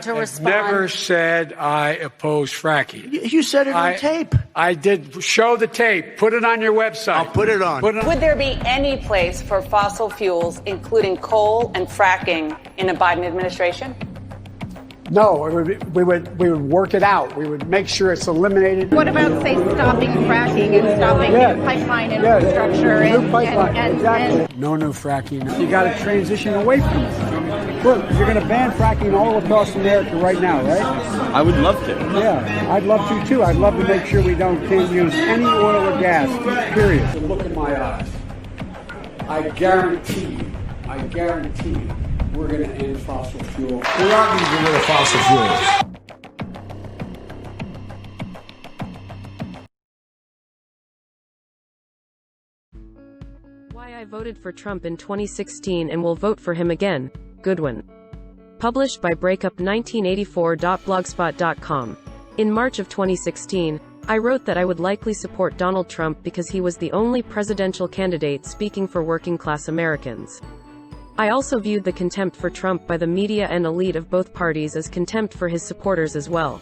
to respond. Never said I oppose fracking. You said it on tape. I did. Show the tape. Put it on your website. I'll put it on. Would there be any place for fossil fuels, including coal and fracking, in a Biden administration? No, we would work it out. We would make sure it's eliminated. What about, say, stopping fracking and stopping new pipeline infrastructure? Exactly. No new fracking. You got to transition away from it. Look, you're going to ban fracking all across America right now, right? I would love to. Yeah, I'd love to too. I'd love to make sure we can't use any oil or gas, period. Look in my eyes. I guarantee you, we're going to end fossil fuel. We are going to get rid of fossil fuels. Why I voted for Trump in 2016 and will vote for him again. Goodwin. Published by breakup1984.blogspot.com. In March of 2016, I wrote that I would likely support Donald Trump because he was the only presidential candidate speaking for working-class Americans. I also viewed the contempt for Trump by the media and elite of both parties as contempt for his supporters as well.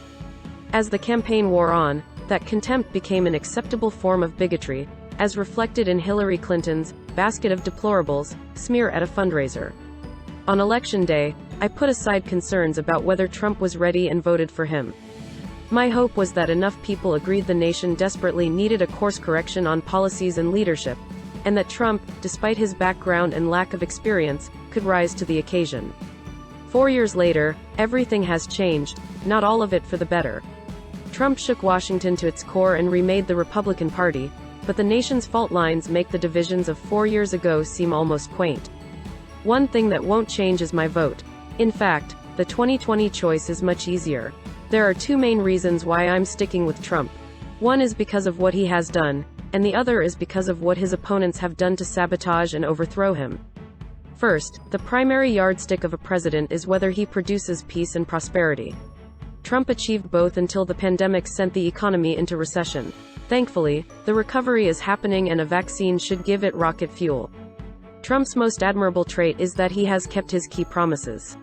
As the campaign wore on, that contempt became an acceptable form of bigotry, as reflected in Hillary Clinton's basket of deplorables smear at a fundraiser. On Election Day, I put aside concerns about whether Trump was ready and voted for him. My hope was that enough people agreed the nation desperately needed a course correction on policies and leadership, and that Trump, despite his background and lack of experience, could rise to the occasion. 4 years later, everything has changed, not all of it for the better. Trump shook Washington to its core and remade the Republican Party, but the nation's fault lines make the divisions of 4 years ago seem almost quaint. One thing that won't change is my vote. In fact, the 2020 choice is much easier. There are two main reasons why I'm sticking with Trump. One is because of what he has done, and the other is because of what his opponents have done to sabotage and overthrow him. First, the primary yardstick of a president is whether he produces peace and prosperity. Trump achieved both until the pandemic sent the economy into recession. Thankfully, the recovery is happening and a vaccine should give it rocket fuel. Trump's most admirable trait is that he has kept his key promises.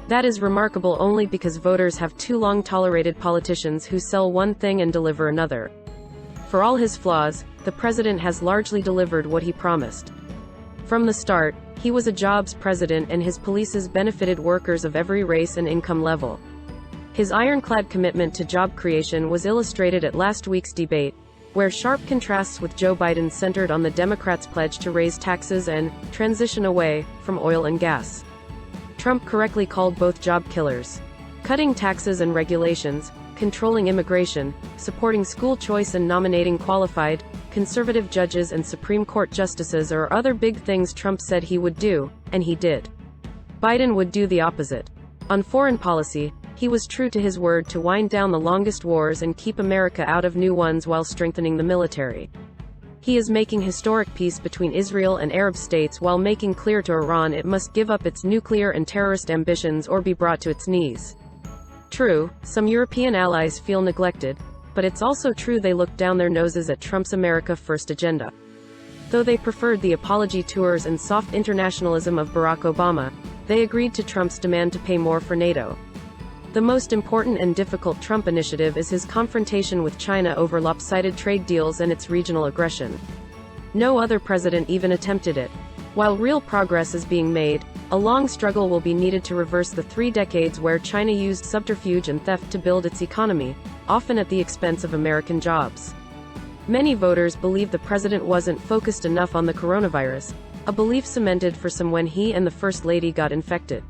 That is remarkable only because voters have too long tolerated politicians who sell one thing and deliver another. For all his flaws, the president has largely delivered what he promised. From the start, he was a jobs president and his policies benefited workers of every race and income level. His ironclad commitment to job creation was illustrated at last week's debate, where sharp contrasts with Joe Biden centered on the Democrats' pledge to raise taxes and transition away from oil and gas. Trump correctly called both job killers. Cutting taxes and regulations, controlling immigration, supporting school choice and nominating qualified, conservative judges and Supreme Court justices are other big things Trump said he would do, and he did. Biden would do the opposite. On foreign policy, he was true to his word to wind down the longest wars and keep America out of new ones while strengthening the military. He is making historic peace between Israel and Arab states while making clear to Iran it must give up its nuclear and terrorist ambitions or be brought to its knees. True, some European allies feel neglected, but it's also true they look down their noses at Trump's America First agenda. Though they preferred the apology tours and soft internationalism of Barack Obama, they agreed to Trump's demand to pay more for NATO. The most important and difficult Trump initiative is his confrontation with China over lopsided trade deals and its regional aggression. No other president even attempted it. While real progress is being made, a long struggle will be needed to reverse the 3 decades where China used subterfuge and theft to build its economy, often at the expense of American jobs. Many voters believe the president wasn't focused enough on the coronavirus, a belief cemented for some when he and the First Lady got infected.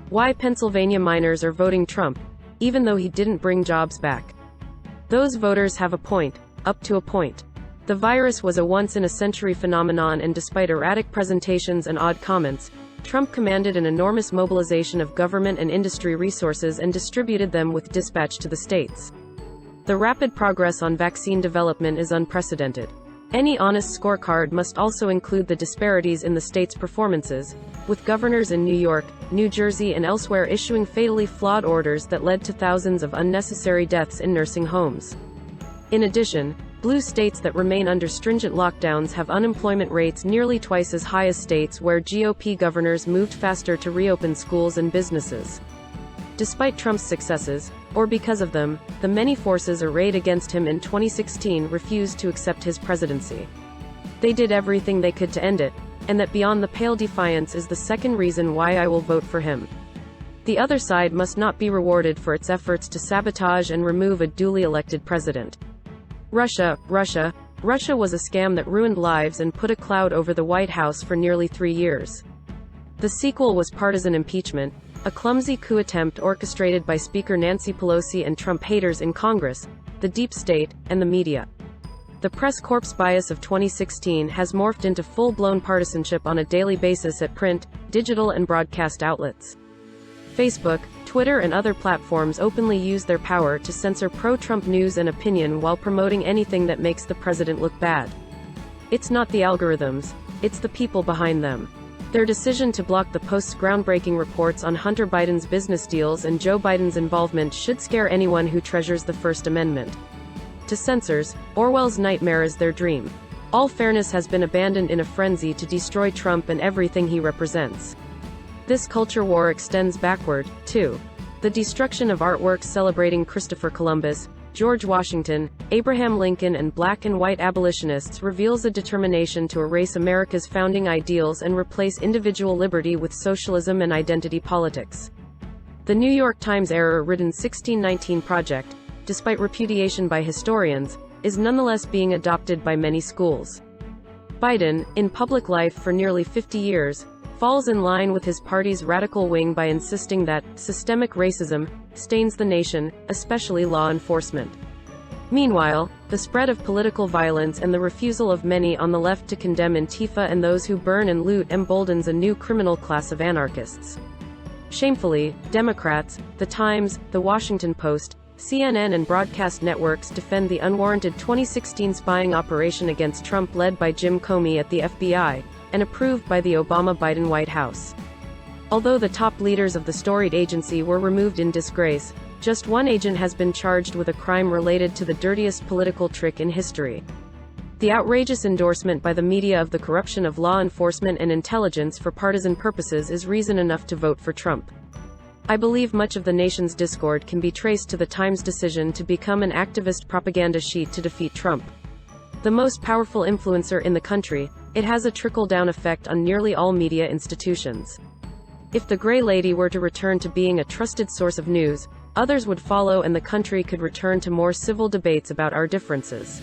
Why Pennsylvania miners are voting Trump, even though he didn't bring jobs back. Those voters have a point, up to a point. The virus was a once-in-a-century phenomenon and despite erratic presentations and odd comments, Trump commanded an enormous mobilization of government and industry resources and distributed them with dispatch to the states. The rapid progress on vaccine development is unprecedented. Any honest scorecard must also include the disparities in the states' performances, with governors in New York, New Jersey and elsewhere issuing fatally flawed orders that led to thousands of unnecessary deaths in nursing homes. In addition, blue states that remain under stringent lockdowns have unemployment rates nearly twice as high as states where GOP governors moved faster to reopen schools and businesses. Despite Trump's successes, or because of them, the many forces arrayed against him in 2016 refused to accept his presidency. They did everything they could to end it, and that beyond the pale defiance is the second reason why I will vote for him. The other side must not be rewarded for its efforts to sabotage and remove a duly elected president. Russia was a scam that ruined lives and put a cloud over the White House for nearly 3 years. The sequel was partisan impeachment, a clumsy coup attempt orchestrated by Speaker Nancy Pelosi and Trump haters in Congress, the deep state, and the media. The press corps bias of 2016 has morphed into full-blown partisanship on a daily basis at print, digital and broadcast outlets. Facebook, Twitter and other platforms openly use their power to censor pro-Trump news and opinion while promoting anything that makes the president look bad. It's not the algorithms, it's the people behind them. Their decision to block the Post's groundbreaking reports on Hunter Biden's business deals and Joe Biden's involvement should scare anyone who treasures the First Amendment. To censors, Orwell's nightmare is their dream. All fairness has been abandoned in a frenzy to destroy Trump and everything he represents. This culture war extends backward, too. The destruction of artworks celebrating Christopher Columbus, George Washington, Abraham Lincoln and black and white abolitionists reveals a determination to erase America's founding ideals and replace individual liberty with socialism and identity politics. The New York Times error-ridden 1619 Project, despite repudiation by historians, is nonetheless being adopted by many schools. Biden, in public life for nearly 50 years, falls in line with his party's radical wing by insisting that systemic racism stains the nation, especially law enforcement. Meanwhile, the spread of political violence and the refusal of many on the left to condemn Antifa and those who burn and loot emboldens a new criminal class of anarchists. Shamefully, Democrats, The Times, The Washington Post, CNN and broadcast networks defend the unwarranted 2016 spying operation against Trump led by Jim Comey at the FBI, and approved by the Obama-Biden White House. Although the top leaders of the storied agency were removed in disgrace, just one agent has been charged with a crime related to the dirtiest political trick in history. The outrageous endorsement by the media of the corruption of law enforcement and intelligence for partisan purposes is reason enough to vote for Trump. I believe much of the nation's discord can be traced to the Times' decision to become an activist propaganda sheet to defeat Trump. The most powerful influencer in the country, it has a trickle-down effect on nearly all media institutions. If the Gray Lady were to return to being a trusted source of news, others would follow and the country could return to more civil debates about our differences.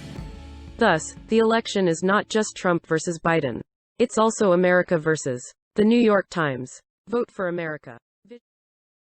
Thus, the election is not just Trump versus Biden. It's also America versus the New York Times. Vote for America.